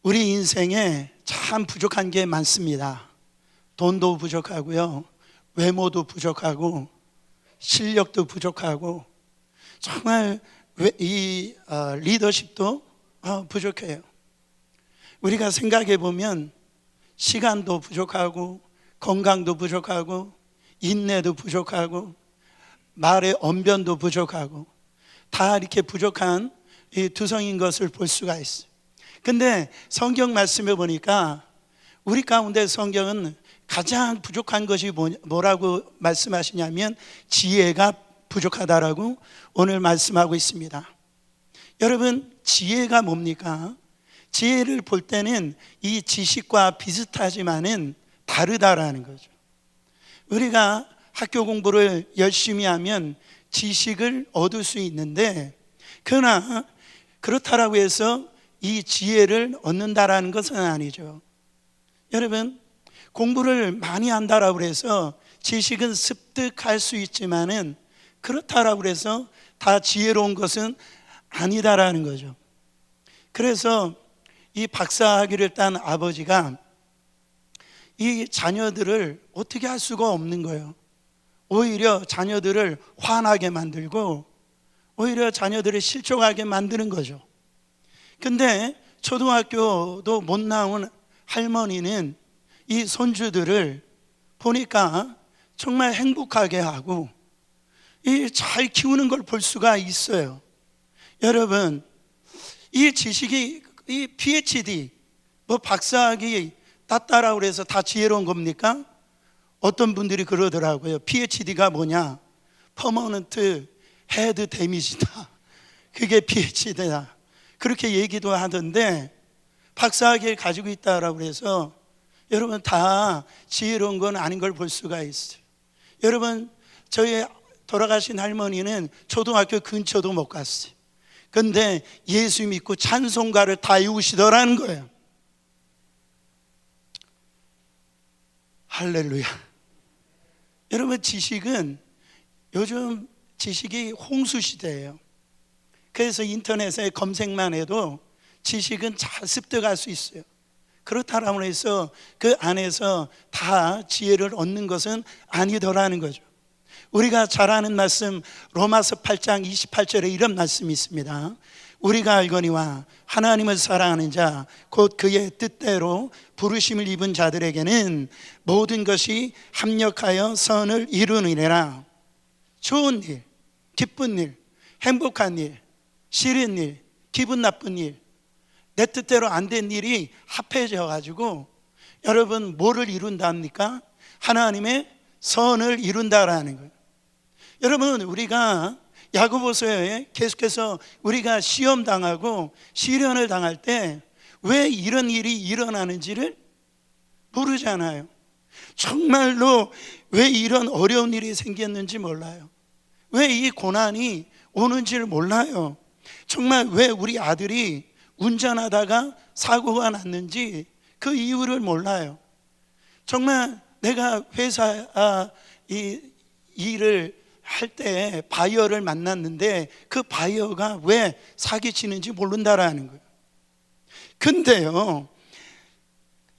우리 인생에 참 부족한 게 많습니다. 돈도 부족하고요, 외모도 부족하고, 실력도 부족하고, 정말 이 리더십도 부족해요. 우리가 생각해 보면 시간도 부족하고, 건강도 부족하고, 인내도 부족하고, 말의 언변도 부족하고, 다 이렇게 부족한 이 두성인 것을 볼 수가 있어요. 근데 성경 말씀에 보니까 우리 가운데 성경은 가장 부족한 것이 뭐라고 말씀하시냐면 지혜가 부족하다라고 오늘 말씀하고 있습니다. 여러분, 지혜가 뭡니까? 지혜를 볼 때는 이 지식과 비슷하지만은 다르다라는 거죠. 우리가 학교 공부를 열심히 하면 지식을 얻을 수 있는데, 그러나 그렇다라고 해서 이 지혜를 얻는다라는 것은 아니죠. 여러분, 공부를 많이 한다라고 해서 지식은 습득할 수 있지만은 그렇다라고 해서 다 지혜로운 것은 아니다라는 거죠. 그래서 이 박사학위를 딴 아버지가 이 자녀들을 어떻게 할 수가 없는 거예요. 오히려 자녀들을 화나게 만들고, 오히려 자녀들을 실족하게 만드는 거죠. 근데 초등학교도 못 나온 할머니는 이 손주들을 보니까 정말 행복하게 하고 이 잘 키우는 걸 볼 수가 있어요. 여러분, 이 지식이 이 PhD 박사학위 땄다라고 해서 다 지혜로운 겁니까? 어떤 분들이 그러더라고요. PhD가 뭐냐? 퍼머넌트 헤드 데미지다. 그게 PhD다. 그렇게 얘기도 하던데, 박사학위를 가지고 있다라고 해서 여러분 다 지혜로운 건 아닌 걸 볼 수가 있어요. 여러분, 저희 돌아가신 할머니는 초등학교 근처도 못 갔어요. 근데 예수 믿고 찬송가를 다 외우시더라는 거예요. 할렐루야. 여러분, 지식은 요즘 지식이 홍수 시대예요. 그래서 인터넷에 검색만 해도 지식은 잘 습득할 수 있어요. 그렇다고 해서 그 안에서 다 지혜를 얻는 것은 아니더라는 거죠. 우리가 잘 아는 말씀 로마서 8장 28절에 이런 말씀이 있습니다. 우리가 알거니와 하나님을 사랑하는 자 곧 그의 뜻대로 부르심을 입은 자들에게는 모든 것이 합력하여 선을 이루느니라. 좋은 일, 기쁜 일, 행복한 일, 싫은 일, 기분 나쁜 일, 내 뜻대로 안 된 일이 합해져 가지고 여러분 뭐를 이룬답니까? 하나님의 선을 이룬다라는 거예요. 여러분, 우리가 야고보서에 계속해서 우리가 시험 당하고 시련을 당할 때 왜 이런 일이 일어나는지를 모르잖아요. 정말로 왜 이런 어려운 일이 생겼는지 몰라요. 왜 이 고난이 오는지를 몰라요. 정말 왜 우리 아들이 운전하다가 사고가 났는지 그 이유를 몰라요. 정말 내가 회사 이 일을 할 때 바이어를 만났는데 그 바이어가 왜 사기치는지 모른다라는 거예요. 근데요,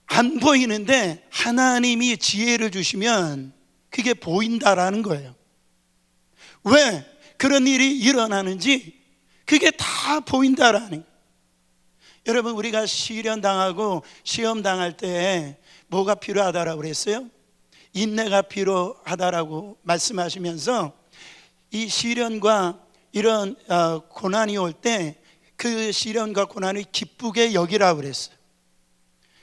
안 보이는데 하나님이 지혜를 주시면 그게 보인다라는 거예요. 왜 그런 일이 일어나는지 그게 다 보인다라는 거예요. 여러분, 우리가 시련 당하고 시험 당할 때 뭐가 필요하다라고 그랬어요? 인내가 필요하다라고 말씀하시면서 이 시련과 이런 고난이 올 때 그 시련과 고난을 기쁘게 여기라고 그랬어요.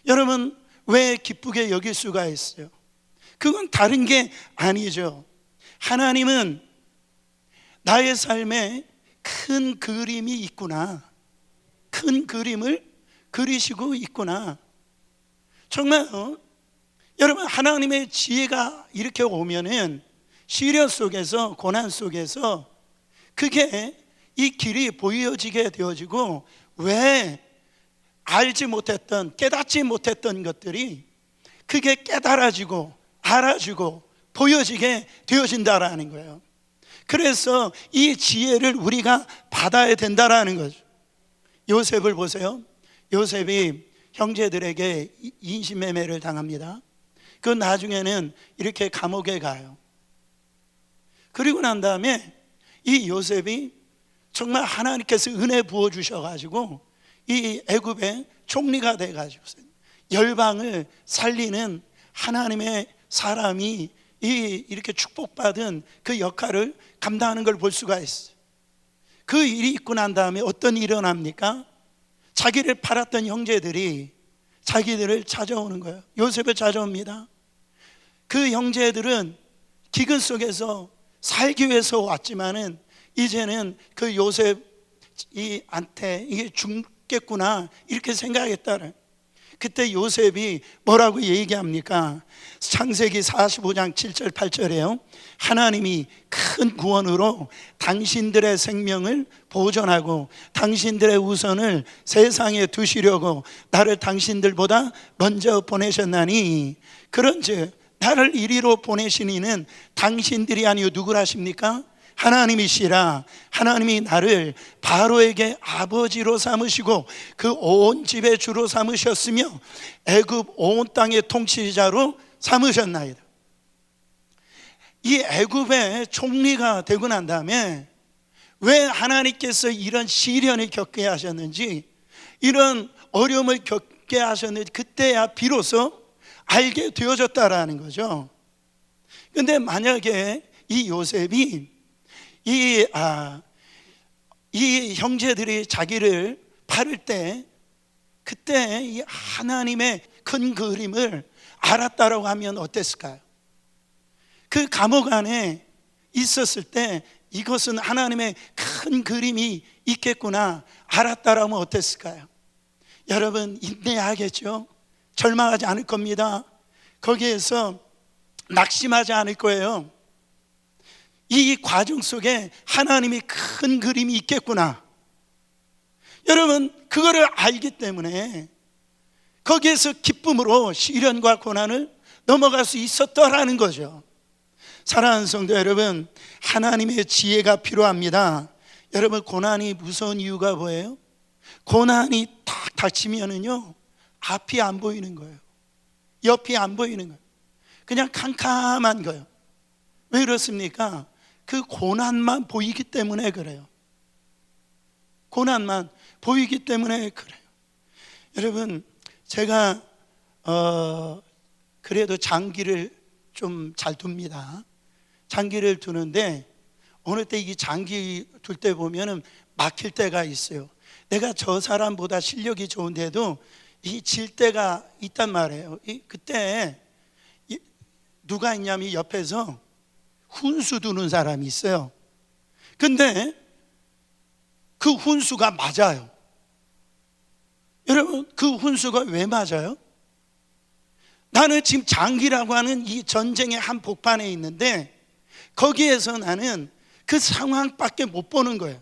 여러분, 왜 기쁘게 여길 수가 있어요? 그건 다른 게 아니죠. 하나님은 나의 삶에 큰 그림이 있구나, 큰 그림을 그리시고 있구나. 정말 여러분, 하나님의 지혜가 이렇게 오면은 시련 속에서, 고난 속에서 그게 이 길이 보여지게 되어지고, 왜 알지 못했던, 깨닫지 못했던 것들이 그게 깨달아지고 알아지고 보여지게 되어진다라는 거예요. 그래서 이 지혜를 우리가 받아야 된다라는 거죠. 요셉을 보세요. 요셉이 형제들에게 인신매매를 당합니다. 그 나중에는 이렇게 감옥에 가요. 그리고 난 다음에 이 요셉이 정말 하나님께서 은혜 부어 주셔가지고 이 애굽의 총리가 돼가지고 열방을 살리는 하나님의 사람이 이렇게 축복받은 그 역할을 감당하는 걸 볼 수가 있어요. 그 일이 있고 난 다음에 어떤 일이 일어납니까? 자기를 팔았던 형제들이 자기들을 찾아오는 거예요. 요셉을 찾아옵니다. 그 형제들은 기근 속에서 살기 위해서 왔지만은 이제는 그 요셉이한테 이게 죽겠구나 이렇게 생각했다는. 그때 요셉이 뭐라고 얘기합니까? 창세기 45장 7절 8절에요. 하나님이 큰 구원으로 당신들의 생명을 보존하고 당신들의 우선을 세상에 두시려고 나를 당신들보다 먼저 보내셨나니, 그런즉 나를 이리로 보내신 이는 당신들이 아니요 누구라십니까? 하나님이시라. 하나님이 나를 바로에게 아버지로 삼으시고 그 온 집의 주로 삼으셨으며 애굽 온 땅의 통치자로 삼으셨나이다. 이 애굽의 총리가 되고 난 다음에 왜 하나님께서 이런 시련을 겪게 하셨는지, 이런 어려움을 겪게 하셨는지 그때야 비로소 알게 되어졌다라는 거죠. 근데 만약에 이 요셉이 이 형제들이 자기를 팔을 때 그때 이 하나님의 큰 그림을 알았다라고 하면 어땠을까요? 그 감옥 안에 있었을 때 이것은 하나님의 큰 그림이 있겠구나 알았다라고 하면 어땠을까요? 여러분 인내하겠죠? 절망하지 않을 겁니다. 거기에서 낙심하지 않을 거예요. 이 과정 속에 하나님이 큰 그림이 있겠구나, 여러분 그거를 알기 때문에 거기에서 기쁨으로 시련과 고난을 넘어갈 수 있었더라는 거죠. 사랑하는 성도 여러분, 하나님의 지혜가 필요합니다. 여러분 고난이 무서운 이유가 뭐예요? 고난이 딱 닥치면은요 앞이 안 보이는 거예요. 옆이 안 보이는 거예요. 그냥 캄캄한 거예요. 왜 그렇습니까? 그 고난만 보이기 때문에 그래요. 고난만 보이기 때문에 그래요. 여러분 제가 그래도 장기를 좀 잘 둡니다. 장기를 두는데 어느 때 이 장기 둘 때 보면은 막힐 때가 있어요. 내가 저 사람보다 실력이 좋은데도 이 질 때가 있단 말이에요. 그때 누가 있냐면 옆에서 훈수 두는 사람이 있어요. 근데 그 훈수가 맞아요. 여러분 그 훈수가 왜 맞아요? 나는 지금 장기라고 하는 이 전쟁의 한 복판에 있는데 거기에서 나는 그 상황밖에 못 보는 거예요.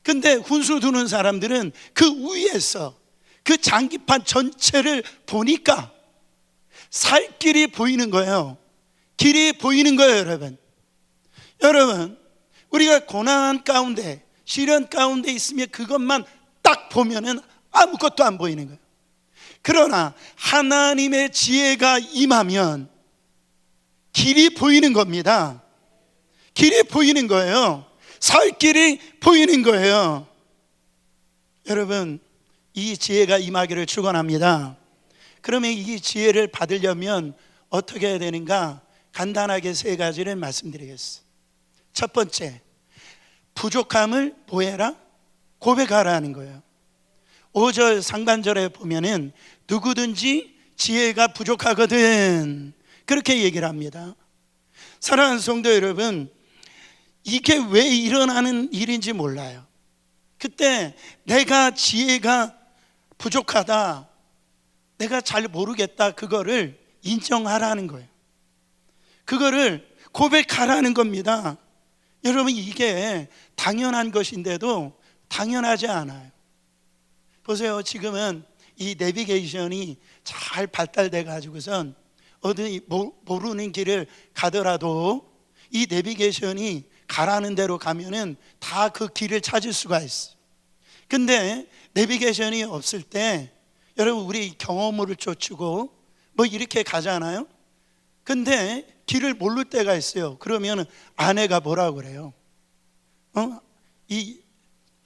근데 훈수 두는 사람들은 그 위에서 그 장기판 전체를 보니까 살 길이 보이는 거예요. 길이 보이는 거예요. 여러분 우리가 고난 가운데 시련 가운데 있으면 그것만 딱 보면은 아무것도 안 보이는 거예요. 그러나 하나님의 지혜가 임하면 길이 보이는 겁니다. 길이 보이는 거예요. 살 길이 보이는 거예요. 여러분 이 지혜가 임하기를 축원합니다. 그러면 이 지혜를 받으려면 어떻게 해야 되는가? 간단하게 세 가지를 말씀드리겠습니다. 첫 번째, 부족함을 뭐해라? 고백하라는 거예요. 5절 상반절에 보면은 누구든지 지혜가 부족하거든 그렇게 얘기를 합니다. 사랑하는 성도 여러분, 이게 왜 일어나는 일인지 몰라요. 그때 내가 지혜가 부족하다, 내가 잘 모르겠다, 그거를 인정하라는 거예요. 그거를 고백하라는 겁니다. 여러분 이게 당연한 것인데도 당연하지 않아요. 보세요. 지금은 이 내비게이션이 잘 발달돼 가지고선 어디 모르는 길을 가더라도 이 내비게이션이 가라는 대로 가면은 다 그 길을 찾을 수가 있어. 근데 내비게이션이 없을 때 여러분 우리 경험을 쫓고 뭐 이렇게 가잖아요. 근데 길을 모를 때가 있어요. 그러면 아내가 뭐라고 그래요? 이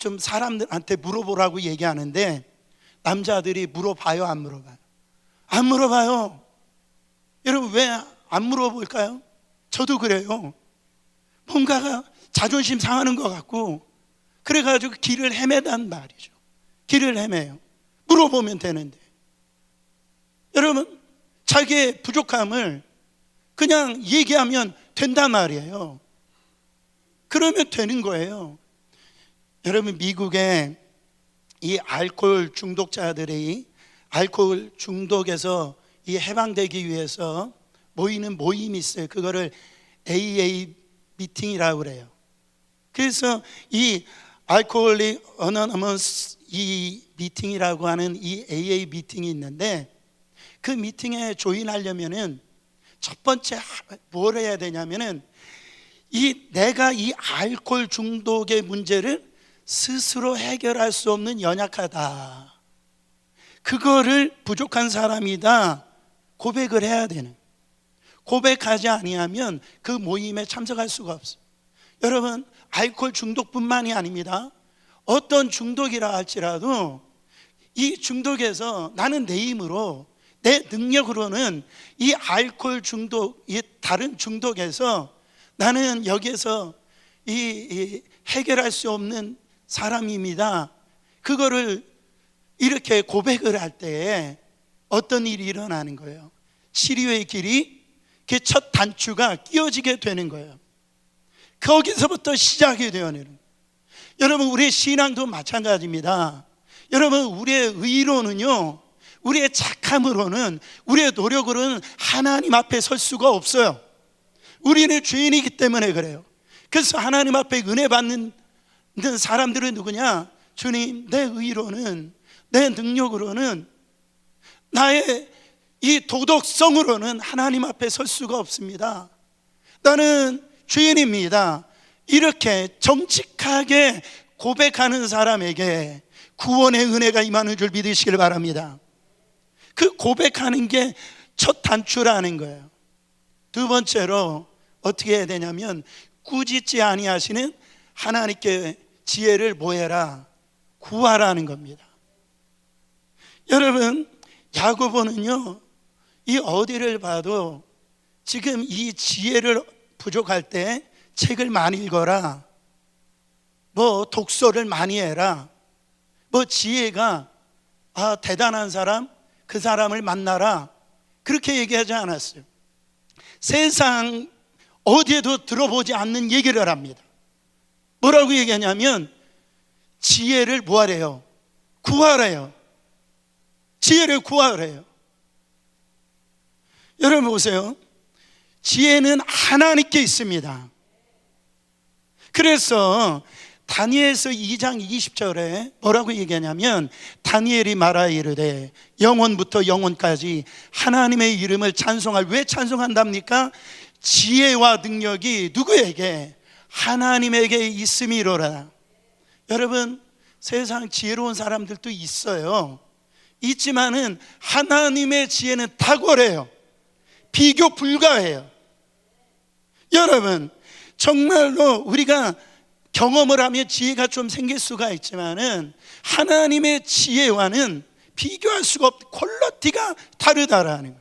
좀 사람들한테 물어보라고 얘기하는데 남자들이 물어봐요, 안 물어봐요? 안 물어봐요. 여러분 왜 안 물어볼까요? 저도 그래요. 뭔가가 자존심 상하는 것 같고 그래가지고 길을 헤매단 말이죠. 길을 헤매요. 물어보면 되는데. 여러분 자기의 부족함을 그냥 얘기하면 된단 말이에요. 그러면 되는 거예요. 여러분 미국에 이 알코올 중독자들이 알코올 중독에서 이 해방되기 위해서 모이는 모임이 있어요. 그거를 AA 미팅이라고 그래요. 그래서 이 알코올릭 어너너머스 이 미팅이라고 하는 이 AA 미팅이 있는데 그 미팅에 조인하려면은 첫 번째 뭘 해야 되냐면은 내가 이 알코올 중독의 문제를 스스로 해결할 수 없는 연약하다, 그거를 부족한 사람이다 고백을 해야 되는. 고백하지 아니하면 그 모임에 참석할 수가 없어요. 여러분 알코올 중독뿐만이 아닙니다. 어떤 중독이라 할지라도 이 중독에서 나는 내 힘으로 내 능력으로는 이 알코올 중독, 이 다른 중독에서 나는 여기에서 이 해결할 수 없는 사람입니다. 그거를 이렇게 고백을 할 때에 어떤 일이 일어나는 거예요? 치료의 길이 그 첫 단추가 끼워지게 되는 거예요. 거기서부터 시작이 되어내는 거예요. 여러분 우리의 신앙도 마찬가지입니다. 여러분 우리의 의로는요, 우리의 착함으로는, 우리의 노력으로는 하나님 앞에 설 수가 없어요. 우리는 죄인이기 때문에 그래요. 그래서 하나님 앞에 은혜 받는 사람들은 누구냐? 주님, 내 의로는, 내 능력으로는, 나의 이 도덕성으로는 하나님 앞에 설 수가 없습니다. 나는 죄인입니다. 이렇게 정직하게 고백하는 사람에게 구원의 은혜가 임하는 줄 믿으시길 바랍니다. 그 고백하는 게 첫 단추라는 거예요. 두 번째로 어떻게 해야 되냐면 꾸짖지 아니하시는 하나님께 지혜를 뭐해라? 구하라는 겁니다. 여러분 야고보는요, 이 어디를 봐도 지금 이 지혜를 부족할 때 책을 많이 읽어라, 뭐 독서를 많이 해라, 뭐 지혜가 대단한 사람, 그 사람을 만나라, 그렇게 얘기하지 않았어요. 세상 어디에도 들어보지 않는 얘기를 합니다. 뭐라고 얘기하냐면 지혜를 뭐하래요? 구하래요. 지혜를 구하래요. 여러분 보세요. 지혜는 하나님께 있습니다. 그래서 다니엘서 2장 20절에 뭐라고 얘기하냐면 다니엘이 말하 이르되 영원부터 영원까지 하나님의 이름을 찬송할. 왜 찬송한답니까? 지혜와 능력이 누구에게? 하나님에게 있음이로라. 여러분 세상 지혜로운 사람들도 있어요. 있지만은 하나님의 지혜는 탁월해요. 비교 불가해요. 여러분 정말로 우리가 경험을 하면 지혜가 좀 생길 수가 있지만은 하나님의 지혜와는 비교할 수가 없고 퀄리티가 다르다라는 거예요.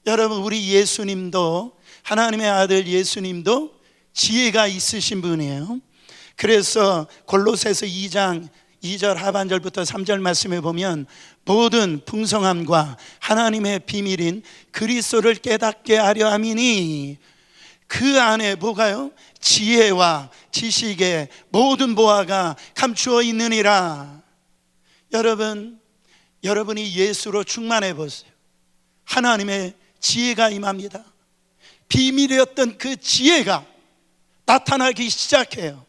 여러분 우리 예수님도, 하나님의 아들 예수님도 지혜가 있으신 분이에요. 그래서 골로새서 2장 2절 하반절부터 3절 말씀에 보면 모든 풍성함과 하나님의 비밀인 그리스도를 깨닫게 하려 함이니 그 안에 뭐가요? 지혜와 지식의 모든 보화가 감추어 있느니라. 여러분이 예수로 충만해 보세요. 하나님의 지혜가 임합니다. 비밀이었던 그 지혜가 나타나기 시작해요.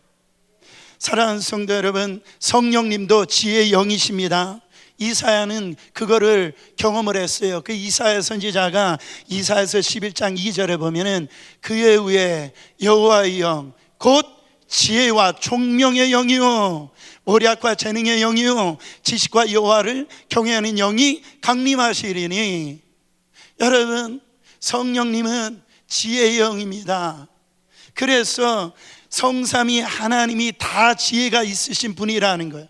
사랑하는 성도 여러분, 성령님도 지혜의 영이십니다. 이사야는 그거를 경험을 했어요. 그 이사야 선지자가 이사야서 11장 2절에 보면은 그의 위에 여호와의 영, 곧 지혜와 총명의 영이요 모략과 재능의 영이요 지식과 여호와를 경외하는 영이 강림하시리니. 여러분, 성령님은 지혜의 영입니다. 그래서 성삼위 하나님이 다 지혜가 있으신 분이라는 거예요.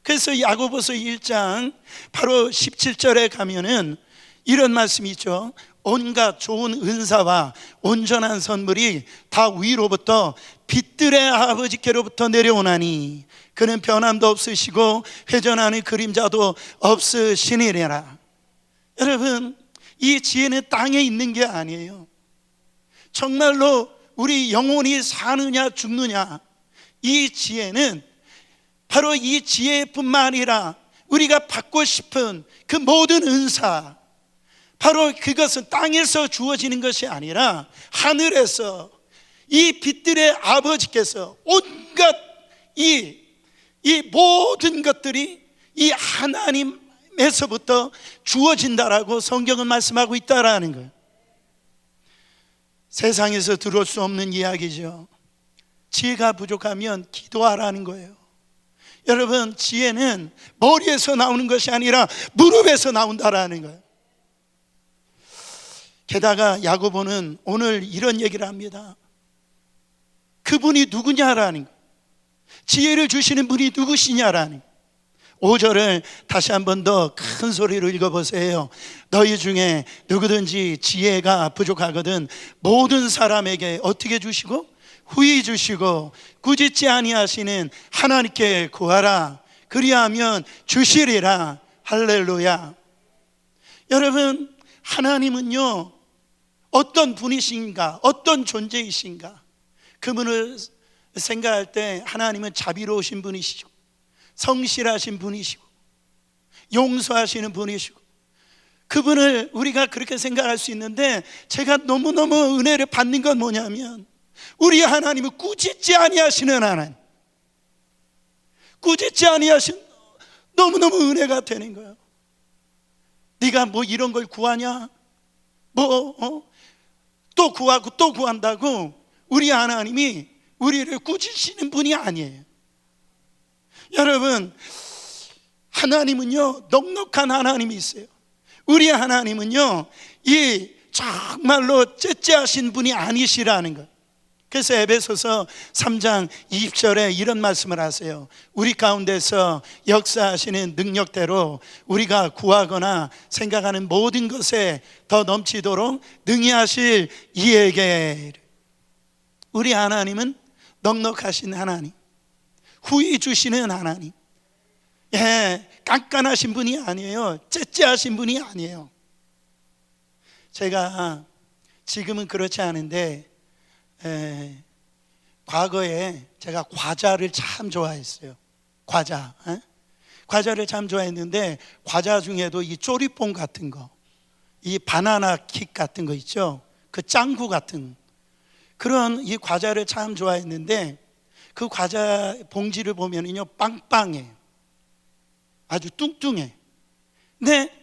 그래서 야고보서 1장 바로 17절에 가면은 이런 말씀이 있죠. 온갖 좋은 은사와 온전한 선물이 다 위로부터 빛들의 아버지께로부터 내려오나니 그는 변함도 없으시고 회전하는 그림자도 없으시니라. 여러분, 이 지혜는 땅에 있는 게 아니에요. 정말로 우리 영혼이 사느냐 죽느냐, 이 지혜는 바로 이 지혜뿐만 아니라 우리가 받고 싶은 그 모든 은사, 바로 그것은 땅에서 주어지는 것이 아니라 하늘에서 이 빛들의 아버지께서 온갖 이 모든 것들이 이 하나님에서부터 주어진다라고 성경은 말씀하고 있다라는 거예요. 세상에서 들을 수 없는 이야기죠. 지혜가 부족하면 기도하라는 거예요. 여러분, 지혜는 머리에서 나오는 것이 아니라 무릎에서 나온다라는 거예요. 게다가 야고보는 오늘 이런 얘기를 합니다. 그분이 누구냐라는 거예요. 지혜를 주시는 분이 누구시냐라는 거예요. 5절을 다시 한 번 더 큰 소리로 읽어보세요. 너희 중에 누구든지 지혜가 부족하거든 모든 사람에게 어떻게 주시고 후히 주시고 꾸짖지 아니하시는 하나님께 구하라. 그리하면 주시리라. 할렐루야. 여러분, 하나님은요 어떤 분이신가, 어떤 존재이신가, 그분을 생각할 때 하나님은 자비로우신 분이시고 성실하신 분이시고 용서하시는 분이시고, 그분을 우리가 그렇게 생각할 수 있는데, 제가 너무너무 은혜를 받는 건 뭐냐면 우리 하나님은 꾸짖지 아니하시는 하나님, 꾸짖지 아니하신, 너무너무 은혜가 되는 거예요. 네가 뭐 이런 걸 구하냐, 또 구하고 또 구한다고 우리 하나님이 우리를 꾸짖으시는 분이 아니에요. 여러분, 하나님은요 넉넉한 하나님이 있어요. 우리 하나님은요 이 정말로 째째하신 분이 아니시라는 것. 그래서 에베소서 3장 20절에 이런 말씀을 하세요. 우리 가운데서 역사하시는 능력대로 우리가 구하거나 생각하는 모든 것에 더 넘치도록 능히 하실 이에게. 우리 하나님은 넉넉하신 하나님, 후히 주시는 하나님, 깐깐하신 분이 아니에요. 째째하신 분이 아니에요. 제가 지금은 그렇지 않은데 과거에 제가 과자를 참 좋아했어요. 과자를 참 좋아했는데, 과자 중에도 이 쪼리뽕 같은 거, 이 바나나 킥 같은 거 있죠, 그 짱구 같은 그런 이 과자를 참 좋아했는데, 그 과자 봉지를 보면은요 빵빵해요. 아주 뚱뚱해. 근데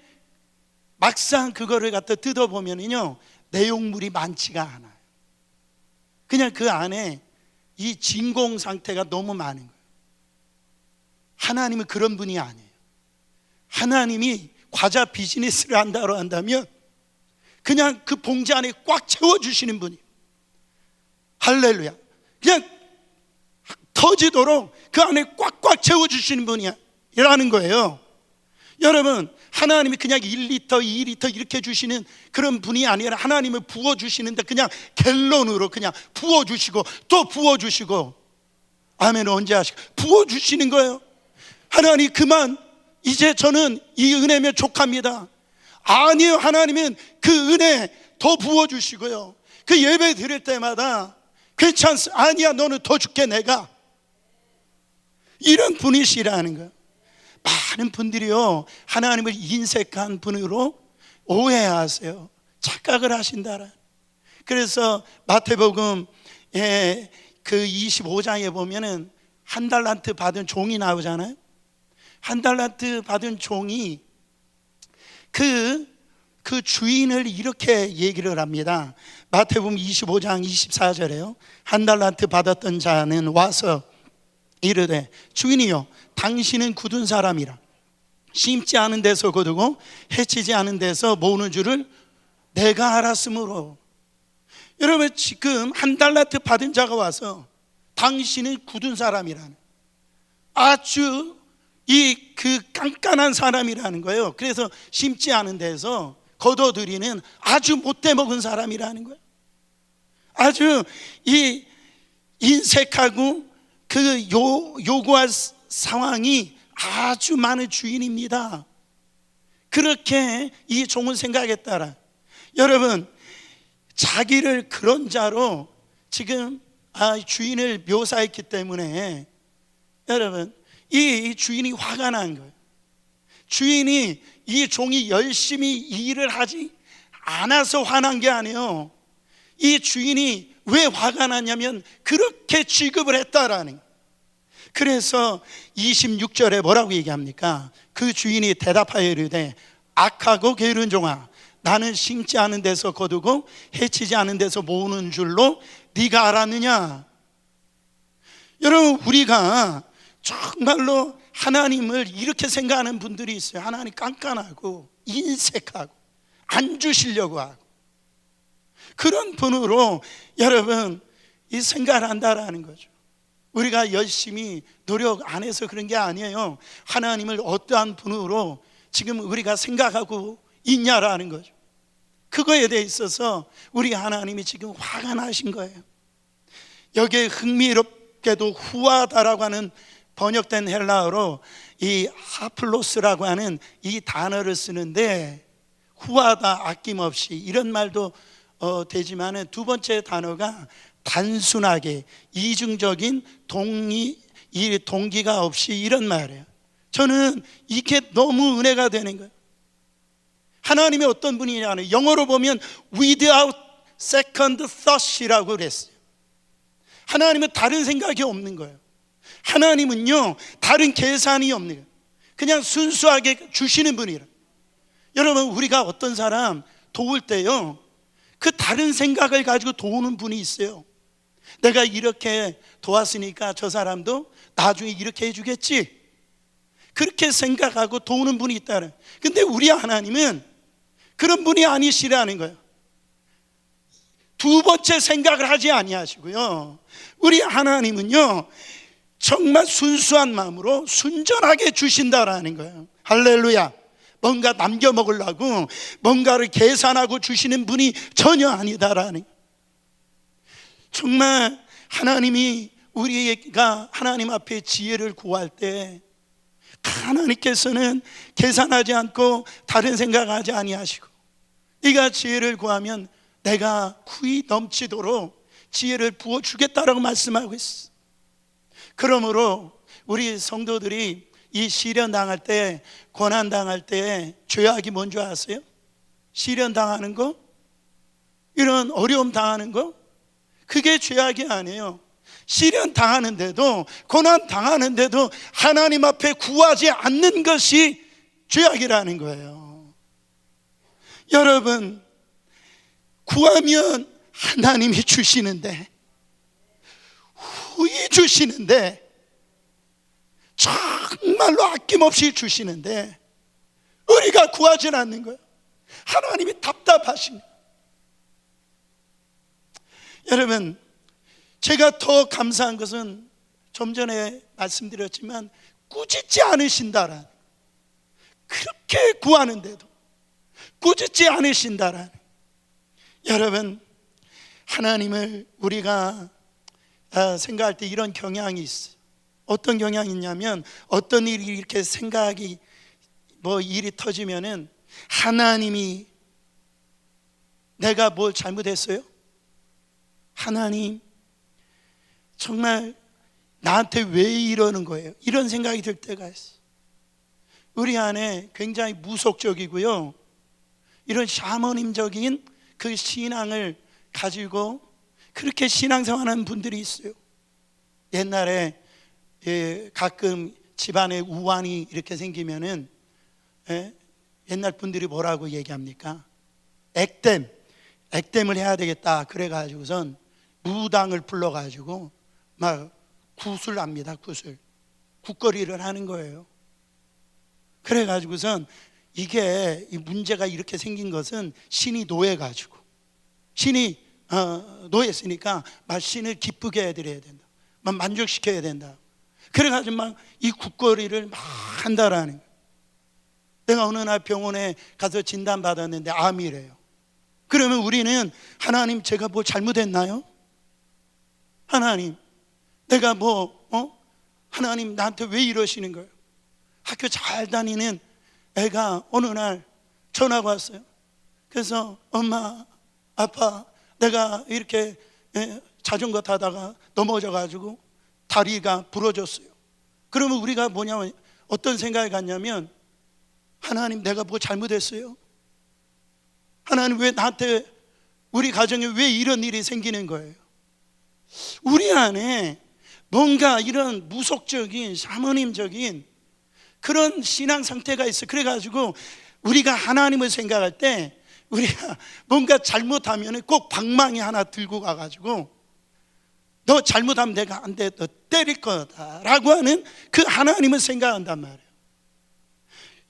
막상 그거를 갖다 뜯어보면은요 내용물이 많지가 않아요. 그냥 그 안에 이 진공 상태가 너무 많은 거예요. 하나님은 그런 분이 아니에요. 하나님이 과자 비즈니스를 한다면 그냥 그 봉지 안에 꽉 채워주시는 분이에요. 할렐루야. 그냥 터지도록 그 안에 꽉꽉 채워주시는 분이야 라는 거예요. 여러분, 하나님이 그냥 1리터 2리터 이렇게 주시는 그런 분이 아니라, 하나님을 부어주시는데 그냥 갤런으로 그냥 부어주시고 또 부어주시고, 아멘 언제 하시고 부어주시는 거예요. 하나님 그만, 이제 저는 이 은혜면 족합니다. 아니요, 하나님은 그 은혜 더 부어주시고요, 그 예배 드릴 때마다 괜찮소, 아니야 너는 더 줄게 내가, 이런 분이시라는 거예요. 많은 분들이요 하나님을 인색한 분으로 오해하세요. 착각을 하신다라. 그래서 마태복음 그 25장에 보면은 한 달란트 받은 종이 나오잖아요. 한 달란트 받은 종이 그 그 주인을 이렇게 얘기를 합니다. 마태복음 25장 24절에요. 한 달란트 받았던 자는 와서 이르되 주인이여 당신은 굳은 사람이라 심지 않은 데서 거두고 해치지 않은 데서 모으는 줄을 내가 알았으므로. 여러분, 지금 한 달란트 받은 자가 와서 당신은 굳은 사람이라는, 아주 그 깐깐한 사람이라는 거예요. 그래서 심지 않은 데서 거둬들이는 아주 못돼 먹은 사람이라는 거예요. 아주 이 인색하고 그 요구할 상황이 아주 많은 주인입니다. 그렇게 이 종은 생각했더라. 여러분, 자기를 그런 자로 지금 주인을 묘사했기 때문에 여러분, 이 주인이 화가 난 거예요. 주인이 이 종이 열심히 일을 하지 않아서 화난 게 아니에요. 이 주인이 왜 화가 났냐면 그렇게 취급을 했다라는 거예요. 그래서 26절에 뭐라고 얘기합니까? 그 주인이 대답하여 이르되 악하고 게으른 종아, 나는 심지 않은 데서 거두고 해치지 않은 데서 모으는 줄로 네가 알았느냐? 여러분, 우리가 정말로 하나님을 이렇게 생각하는 분들이 있어요. 하나님 깐깐하고 인색하고 안 주시려고 하고, 그런 분으로 여러분 이 생각을 한다라는 거죠. 우리가 열심히 노력 안 해서 그런 게 아니에요. 하나님을 어떠한 분으로 지금 우리가 생각하고 있냐라는 거죠. 그거에 대해 있어서 우리 하나님이 지금 화가 나신 거예요. 여기에 흥미롭게도 후하다라고 하는 번역된 헬라어로 이 하플로스라고 하는 이 단어를 쓰는데, 후하다, 아낌없이 이런 말도 되지만은 두 번째 단어가 단순하게 이중적인 동기가 없이, 이런 말이에요. 저는 이게 너무 은혜가 되는 거예요. 하나님이 어떤 분이냐는, 영어로 보면 without second thought이라고 그랬어요. 하나님은 다른 생각이 없는 거예요. 하나님은요, 다른 계산이 없는 거예요. 그냥 순수하게 주시는 분이라. 여러분, 우리가 어떤 사람 도울 때요, 그 다른 생각을 가지고 도우는 분이 있어요. 내가 이렇게 도왔으니까 저 사람도 나중에 이렇게 해주겠지, 그렇게 생각하고 도우는 분이 있다. 근데 우리 하나님은 그런 분이 아니시라는 거예요. 두 번째 생각을 하지 아니하시고요, 우리 하나님은요 정말 순수한 마음으로 순전하게 주신다라는 거예요. 할렐루야. 뭔가 남겨 먹으려고 뭔가를 계산하고 주시는 분이 전혀 아니다라는 거예요. 정말 하나님이 우리가 하나님 앞에 지혜를 구할 때 하나님께서는 계산하지 않고 다른 생각하지 아니하시고, 네가 지혜를 구하면 내가 후이 넘치도록 지혜를 부어주겠다라고 말씀하고 있어. 그러므로 우리 성도들이 이 시련 당할 때, 고난 당할 때 죄악이 뭔지 아세요? 시련 당하는 거, 이런 어려움 당하는 거, 그게 죄악이 아니에요. 시련 당하는데도, 고난 당하는데도 하나님 앞에 구하지 않는 것이 죄악이라는 거예요. 여러분, 구하면 하나님이 주시는데, 후히 주시는데, 정말로 아낌없이 주시는데 우리가 구하지 않는 거예요. 하나님이 답답하신 거예요. 여러분, 제가 더 감사한 것은 좀 전에 말씀드렸지만 꾸짖지 않으신다라는, 그렇게 구하는데도 꾸짖지 않으신다라는. 여러분, 하나님을 우리가 생각할 때 이런 경향이 있어요. 어떤 경향이 있냐면, 어떤 일이 이렇게 생각이 일이 터지면은 하나님이, 내가 뭘 잘못했어요? 하나님 정말 나한테 왜 이러는 거예요? 이런 생각이 들 때가 있어요. 우리 안에 굉장히 무속적이고요, 이런 샤머님적인 그 신앙을 가지고 그렇게 신앙생활하는 분들이 있어요. 옛날에 가끔 집안에 우환이 이렇게 생기면은 옛날 분들이 뭐라고 얘기합니까? 액땜을 해야 되겠다. 그래가지고선 무당을 불러가지고 막 굿을 합니다. 굿거리를 하는 거예요. 그래가지고선 이게 이 문제가 이렇게 생긴 것은 신이 노해가지고, 신이 노했으니까 막 신을 기쁘게 해드려야 된다, 막 만족시켜야 된다. 그래가지고 막 이 굿거리를 막 한다라는 거예요. 내가 어느 날 병원에 가서 진단받았는데 암이래요. 그러면 우리는 하나님, 제가 뭐 잘못했나요? 하나님, 내가 하나님 나한테 왜 이러시는 거예요? 학교 잘 다니는 애가 어느 날 전화가 왔어요. 그래서 엄마, 아빠, 내가 이렇게 자전거 타다가 넘어져가지고 다리가 부러졌어요. 그러면 우리가 뭐냐면 어떤 생각이 갔냐면, 하나님, 내가 뭐 잘못했어요? 하나님, 왜 나한테, 우리 가정에 왜 이런 일이 생기는 거예요? 우리 안에 뭔가 이런 무속적인 샤머님적인 그런 신앙 상태가 있어. 그래가지고 우리가 하나님을 생각할 때 우리가 뭔가 잘못하면 꼭 방망이 하나 들고 가가지고 너 잘못하면 내가 안 돼, 너 때릴 거다라고 하는 그 하나님을 생각한단 말이에요.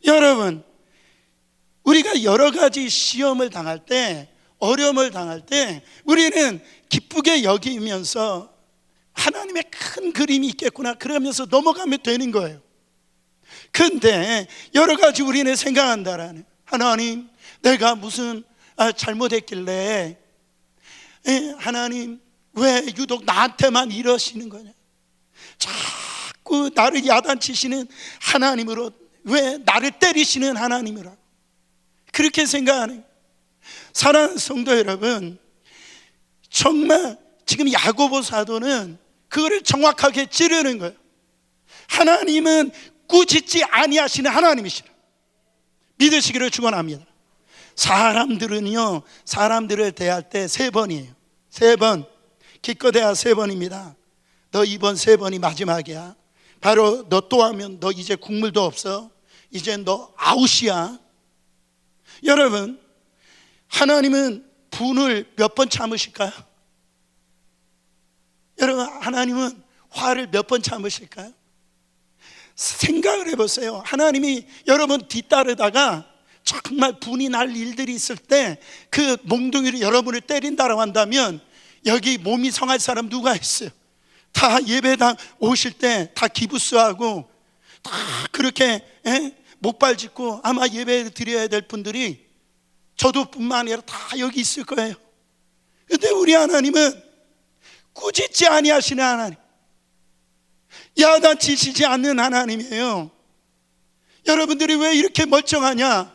여러분, 우리가 여러 가지 시험을 당할 때, 어려움을 당할 때 우리는 기쁘게 여기면서 하나님의 큰 그림이 있겠구나 그러면서 넘어가면 되는 거예요. 근데 여러 가지 우리는 생각한다라는, 하나님, 내가 무슨 잘못했길래 하나님 왜 유독 나한테만 이러시는 거냐, 자꾸 나를 야단치시는 하나님으로, 왜 나를 때리시는 하나님이라고 그렇게 생각하는. 사랑하는 성도 여러분, 정말 지금 야고보 사도는 그거를 정확하게 찌르는 거예요. 하나님은 꾸짖지 아니하시는 하나님이시라 믿으시기를 축원합니다. 사람들은요, 사람들을 대할 때 3번이에요. 3번, 기껏해야 3번입니다. 너 이번 3번이 마지막이야. 바로 너 또 하면 너 이제 국물도 없어. 이제 너 아웃이야. 여러분, 하나님은 분을 몇 번 참으실까요? 여러분, 하나님은 화를 몇 번 참으실까요? 생각을 해보세요. 하나님이 여러분 뒤따르다가 정말 분이 날 일들이 있을 때 그 몽둥이로 여러분을 때린다고 한다면 여기 몸이 성할 사람 누가 있어요? 다 예배당 오실 때 다 기부스하고 다 그렇게 목발 짚고 아마 예배 드려야 될 분들이 저도 뿐만 아니라 다 여기 있을 거예요. 근데 우리 하나님은 꾸짖지 아니하시는 하나님, 야단치시지 않는 하나님이에요. 여러분들이 왜 이렇게 멀쩡하냐?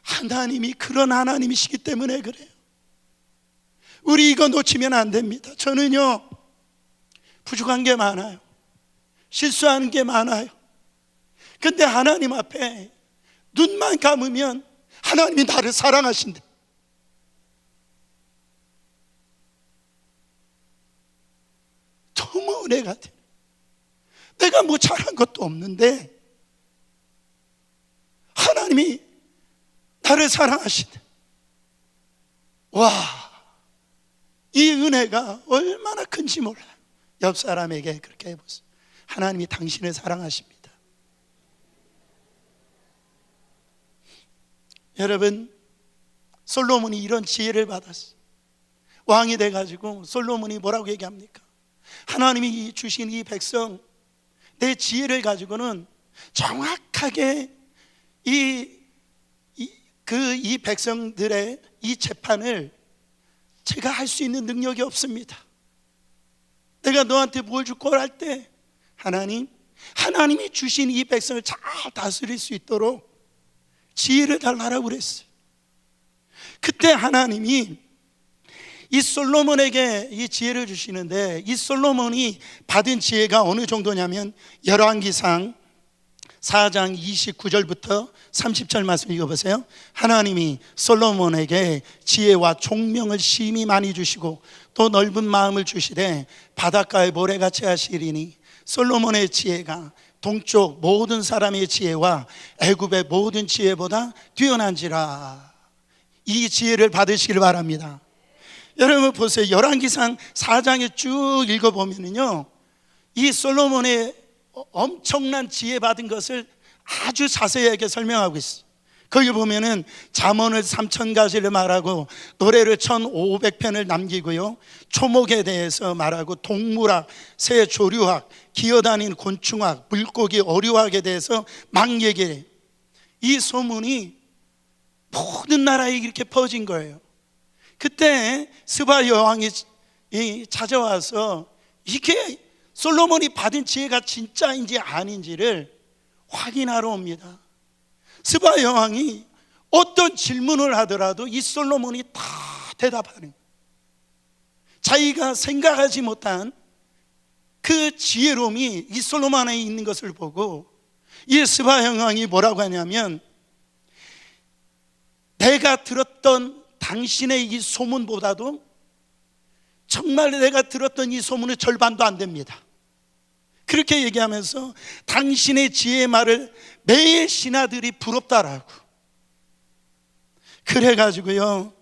하나님이 그런 하나님이시기 때문에 그래요. 우리 이거 놓치면 안 됩니다. 저는요, 부족한 게 많아요. 실수하는 게 많아요. 근데 하나님 앞에 눈만 감으면 하나님이 나를 사랑하신대. 너무 은혜가 돼. 내가 뭐 잘한 것도 없는데 하나님이 나를 사랑하신대. 와, 이 은혜가 얼마나 큰지 몰라요. 옆 사람에게 그렇게 해보세요. 하나님이 당신을 사랑하십니다. 여러분, 솔로몬이 이런 지혜를 받았어요. 왕이 돼가지고 솔로몬이 뭐라고 얘기합니까? 하나님이 주신 이 백성, 내 지혜를 가지고는 정확하게 이 백성들의 이 재판을 제가 할 수 있는 능력이 없습니다. 내가 너한테 뭘 줄 걸 할 때 하나님이 주신 이 백성을 잘 다스릴 수 있도록 지혜를 달라고 그랬어요. 그때 하나님이 이 솔로몬에게 이 지혜를 주시는데, 이 솔로몬이 받은 지혜가 어느 정도냐면 열왕기상 4장 29절부터 30절 말씀 읽어보세요. 하나님이 솔로몬에게 지혜와 총명을 심히 많이 주시고 또 넓은 마음을 주시되 바닷가의 모래같이 하시리니 솔로몬의 지혜가 동쪽 모든 사람의 지혜와 애굽의 모든 지혜보다 뛰어난지라. 이 지혜를 받으시길 바랍니다. 여러분 보세요. 열왕기상 4장에 쭉 읽어보면요, 이 솔로몬의 엄청난 지혜 받은 것을 아주 자세하게 설명하고 있어요. 거기 보면은 잠언을 3000가지를 말하고 노래를 1500편을 남기고요, 초목에 대해서 말하고 동물학, 새 조류학, 기어다니는 곤충학, 물고기 어류학에 대해서 막 얘기해요. 이 소문이 모든 나라에 이렇게 퍼진 거예요. 그때 스바 여왕이 찾아와서 이게 솔로몬이 받은 지혜가 진짜인지 아닌지를 확인하러 옵니다. 스바 여왕이 어떤 질문을 하더라도 이 솔로몬이 다 대답하는 거예요. 자기가 생각하지 못한 그 지혜로움이 이 솔로몬 안에 있는 것을 보고 이 스바 여왕이 뭐라고 하냐면, 내가 들었던 당신의 이 소문보다도 정말 내가 들었던 이 소문의 절반도 안 됩니다. 그렇게 얘기하면서 당신의 지혜의 말을 매일 신하들이 부럽다라고. 그래가지고요,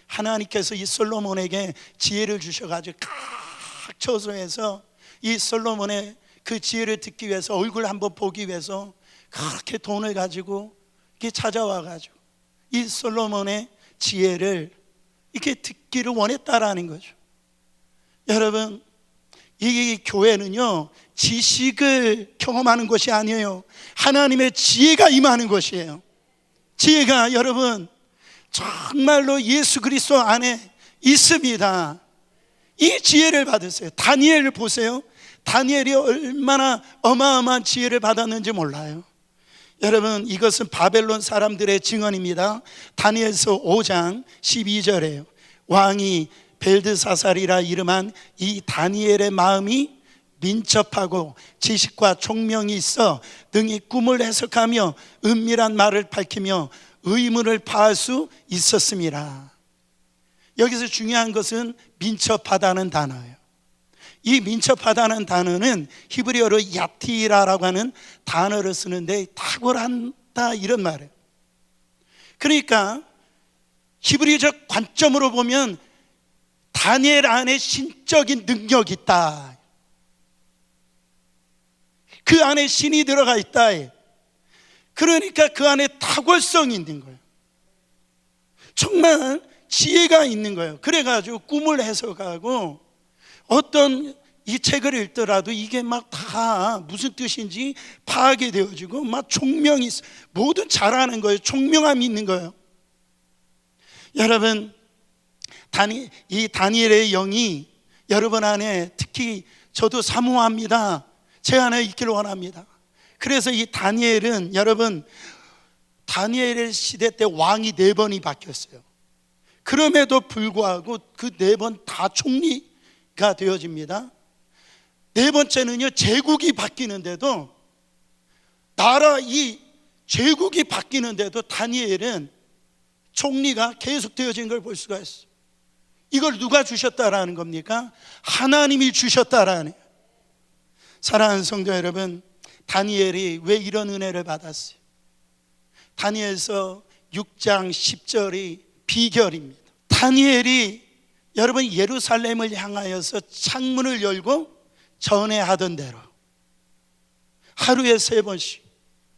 하나님께서 이 솔로몬에게 지혜를 주셔가지고 각 처소에서 이 솔로몬의 그 지혜를 듣기 위해서, 얼굴 한번 보기 위해서 그렇게 돈을 가지고 이렇게 찾아와가지고 이 솔로몬의 지혜를 이렇게 듣기를 원했다라는 거죠. 여러분, 이 교회는요, 지식을 경험하는 것이 아니에요. 하나님의 지혜가 임하는 것이에요. 지혜가 여러분 정말로 예수 그리스도 안에 있습니다. 이 지혜를 받으세요. 다니엘을 보세요. 다니엘이 얼마나 어마어마한 지혜를 받았는지 몰라요. 여러분, 이것은 바벨론 사람들의 증언입니다. 다니엘서 5장 12절에요. 왕이 벨드사살이라 이름한 이 다니엘의 마음이 민첩하고 지식과 총명이 있어 능히 꿈을 해석하며 은밀한 말을 밝히며 의문을 파할 수 있었습니다. 여기서 중요한 것은 민첩하다는 단어예요. 이 민첩하다는 단어는 히브리어로 야티라라고 하는 단어를 쓰는데 탁월하다 이런 말이에요. 그러니까 히브리적 관점으로 보면 다니엘 안에 신적인 능력이 있다. 그 안에 신이 들어가 있다. 그러니까 그 안에 탁월성이 있는 거예요. 정말 지혜가 있는 거예요. 그래가지고 꿈을 해석하고 어떤 이 책을 읽더라도 이게 막 다 무슨 뜻인지 파악이 되어지고 막 총명이 있어. 뭐든 잘하는 거예요. 총명함이 있는 거예요. 여러분, 이 다니엘의 영이 여러분 안에, 특히 저도 사모합니다. 제 안에 있기를 원합니다. 그래서 이 다니엘은, 여러분, 다니엘의 시대 때 왕이 4번이 바뀌었어요. 그럼에도 불구하고 그 4번 다 총리가 되어집니다. 4번째는요, 제국이 바뀌는데도, 나라 이 제국이 바뀌는데도 다니엘은 총리가 계속 되어진 걸 볼 수가 있어요. 이걸 누가 주셨다라는 겁니까? 하나님이 주셨다라는. 사랑하는 성도 여러분, 다니엘이 왜 이런 은혜를 받았어요? 다니엘서 6장 10절이 비결입니다. 다니엘이 여러분 예루살렘을 향하여서 창문을 열고 전회하던 대로 하루에 3번씩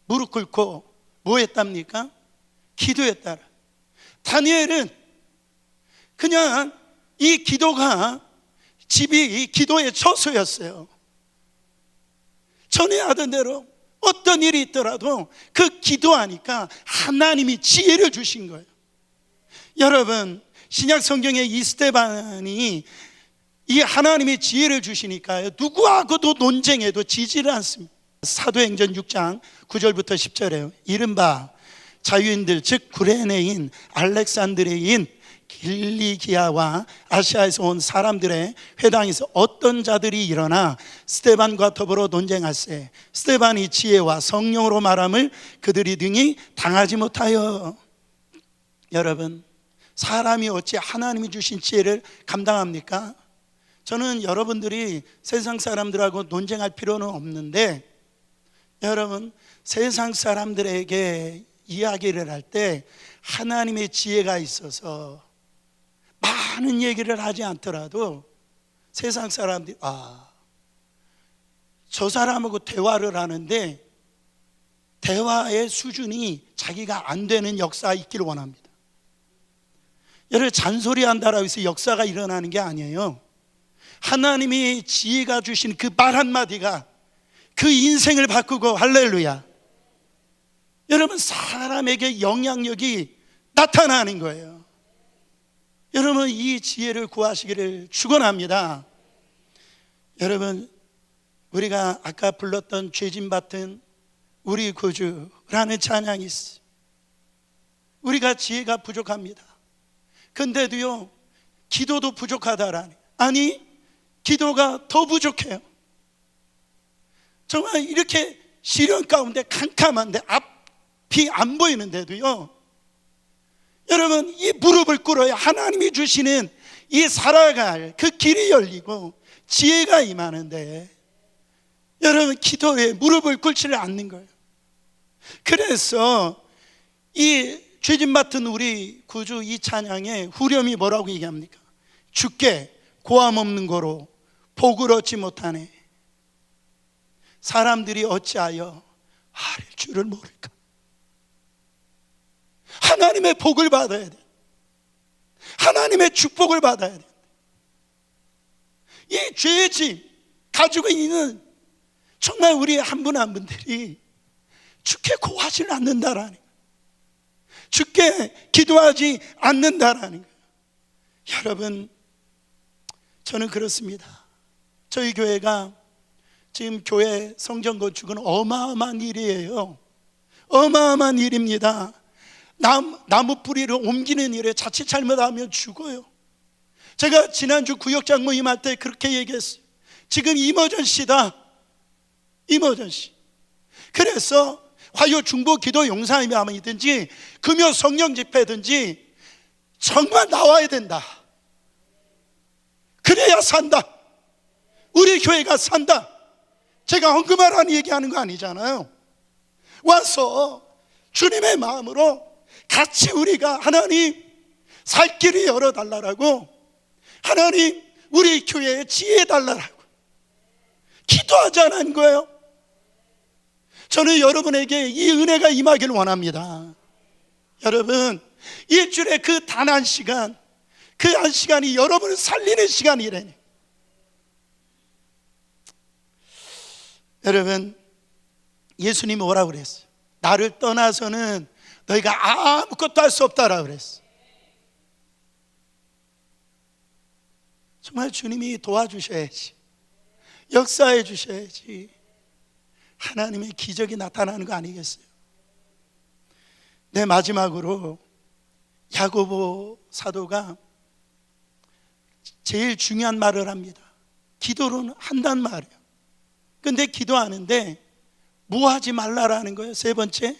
무릎 꿇고 뭐 했답니까? 기도했다라. 다니엘은 그냥 이 기도가 집이 기도의 처소였어요. 전에하던 대로 어떤 일이 있더라도 그 기도하니까 하나님이 지혜를 주신 거예요. 여러분, 신약 성경에 이 스데반이 이 하나님의 지혜를 주시니까요, 누구하고도 논쟁해도 지지를 않습니다. 사도행전 6장 9절부터 10절에요. 이른바 자유인들, 즉 구레네인, 알렉산드레인, 길리기아와 아시아에서 온 사람들의 회당에서 어떤 자들이 일어나 스데반과 더불어 논쟁할세. 스데반이 지혜와 성령으로 말함을 그들이 능히 당하지 못하여. 여러분, 사람이 어찌 하나님이 주신 지혜를 감당합니까? 저는 여러분들이 세상 사람들하고 논쟁할 필요는 없는데, 여러분, 세상 사람들에게 이야기를 할 때 하나님의 지혜가 있어서 많은 얘기를 하지 않더라도 세상 사람들이 저 사람하고 대화를 하는데 대화의 수준이 자기가 안 되는 역사가 있기를 원합니다. 여러분, 잔소리한다라고 해서 역사가 일어나는 게 아니에요. 하나님이 지혜가 주신 그 말 한마디가 그 인생을 바꾸고, 할렐루야. 여러분, 사람에게 영향력이 나타나는 거예요. 여러분, 이 지혜를 구하시기를 축원합니다. 여러분, 우리가 아까 불렀던 죄짐받은 우리 구주라는 찬양이 있어요. 우리가 지혜가 부족합니다. 근데도요, 기도도 부족하다라니, 아니 기도가 더 부족해요. 정말 이렇게 시련 가운데 캄캄한데 앞이 안 보이는데도요, 여러분, 이 무릎을 꿇어야 하나님이 주시는 이 살아갈 그 길이 열리고 지혜가 임하는데, 여러분, 기도에 무릎을 꿇지를 않는 거예요. 그래서 이 죄짐 맡은 우리 구주 이 찬양의 후렴이 뭐라고 얘기합니까? 주께 고함 없는 거로 복을 얻지 못하네. 사람들이 어찌하여 아릴 줄을 모를까? 하나님의 복을 받아야 돼. 하나님의 축복을 받아야 돼. 이 죄짐 가지고 있는 정말 우리 한 분 한 분들이 주께 고하지는 않는다라는 거예요. 주께 기도하지 않는다라는 거예요. 여러분, 저는 그렇습니다. 저희 교회가 지금 교회 성전 건축은 어마어마한 일이에요. 어마어마한 일입니다. 나무 뿌리를 옮기는 일에 자칫 잘못하면 죽어요. 제가 지난주 구역장 모임할 때 그렇게 얘기했어요. 지금 이머전시다. 이머전시. 그래서 화요 중보 기도 용사임이든지 금요 성령 집회든지 정말 나와야 된다. 그래야 산다. 우리 교회가 산다. 제가 헌금하라는 얘기하는 거 아니잖아요. 와서 주님의 마음으로 같이 우리가 하나님 살 길을 열어달라고, 하나님 우리 교회에 지혜 달라고 기도하자는 거예요. 저는 여러분에게 이 은혜가 임하기를 원합니다. 여러분, 일주일에 그 단 한 시간, 그 한 시간이 여러분을 살리는 시간이라니. 여러분, 예수님이 뭐라고 그랬어요? 나를 떠나서는 너희가 아무것도 할 수 없다라고 그랬어요. 정말 주님이 도와주셔야지, 역사해 주셔야지 하나님의 기적이 나타나는 거 아니겠어요? 네, 마지막으로 야고보 사도가 제일 중요한 말을 합니다. 기도는 한단 말이에요. 근데 기도하는데 뭐 하지 말라라는 거예요? 세 번째,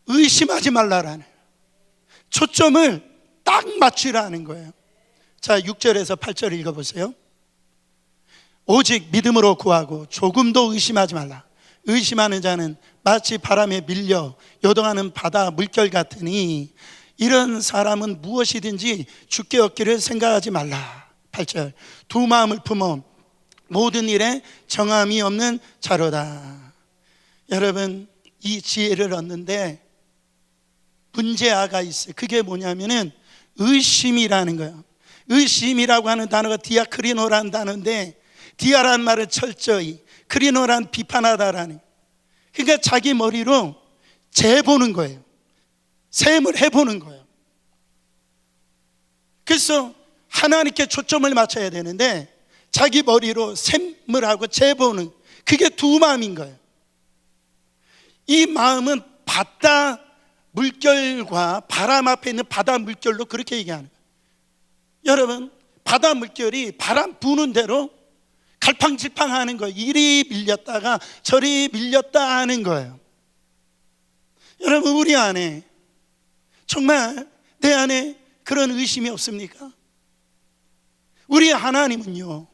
의심하지 말라라는 거예요. 초점을 딱 맞추라는 거예요. 자, 6절에서 8절 읽어보세요. 오직 믿음으로 구하고 조금도 의심하지 말라. 의심하는 자는 마치 바람에 밀려 요동하는 바다 물결 같으니 이런 사람은 무엇이든지 주께 얻기를 생각하지 말라. 8절, 두 마음을 품어 모든 일에 정함이 없는 자로다. 여러분, 이 지혜를 얻는데 문제아가 있어요. 그게 뭐냐면은 의심이라는 거예요. 의심이라고 하는 단어가 디아크리노라는 단어인데, 디아라는 말은 철저히, 크리노란 비판하다라는, 그러니까 자기 머리로 재보는 거예요. 셈을 해보는 거예요. 그래서 하나님께 초점을 맞춰야 되는데 자기 머리로 셈을 하고 재보는, 그게 두 마음인 거예요. 이 마음은 바다 물결과 바람 앞에 있는 바다 물결로 그렇게 얘기하는 거예요. 여러분, 바다 물결이 바람 부는 대로 갈팡질팡하는 거예요. 이리 밀렸다가 저리 밀렸다 하는 거예요. 여러분, 우리 안에 정말 내 안에 그런 의심이 없습니까? 우리 하나님은요,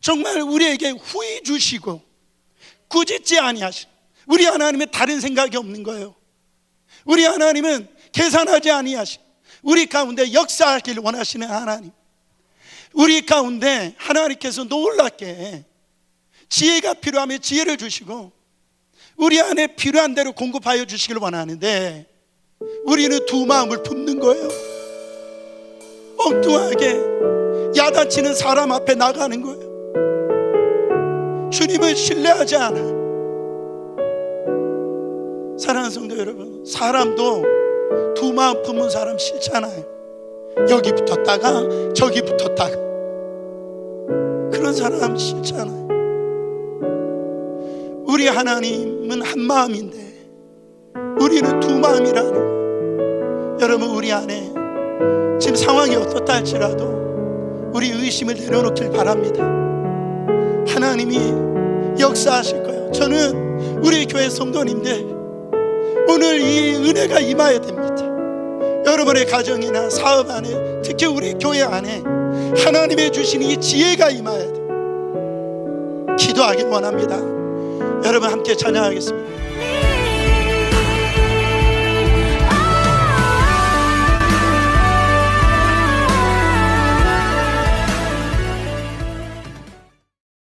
정말 우리에게 후히 주시고 꾸짖지 아니하시는, 우리 하나님의 다른 생각이 없는 거예요. 우리 하나님은 계산하지 아니하시, 우리 가운데 역사하길 원하시는 하나님. 우리 가운데 하나님께서 놀랍게 지혜가 필요하면 지혜를 주시고 우리 안에 필요한 대로 공급하여 주시길 원하는데, 우리는 두 마음을 품는 거예요. 엉뚱하게 야단치는 사람 앞에 나가는 거예요. 주님을 신뢰하지 않아요. 사랑하는 성도 여러분, 사람도 두 마음 품은 사람 싫잖아요. 여기 붙었다가 저기 붙었다가, 그런 사람 싫잖아요. 우리 하나님은 한 마음인데 우리는 두 마음이라는 거예요. 여러분, 우리 안에 지금 상황이 어떻다 할지라도 우리 의심을 내려놓길 바랍니다. 하나님이 역사하실 거예요. 저는 우리 교회 성도님들 오늘 이 은혜가 임해야 됩니다. 여러분의 가정이나 사업 안에, 특히 우리 교회 안에 하나님의 주신 이 지혜가 임해야 돼요. 기도하길 원합니다. 여러분 함께 찬양하겠습니다.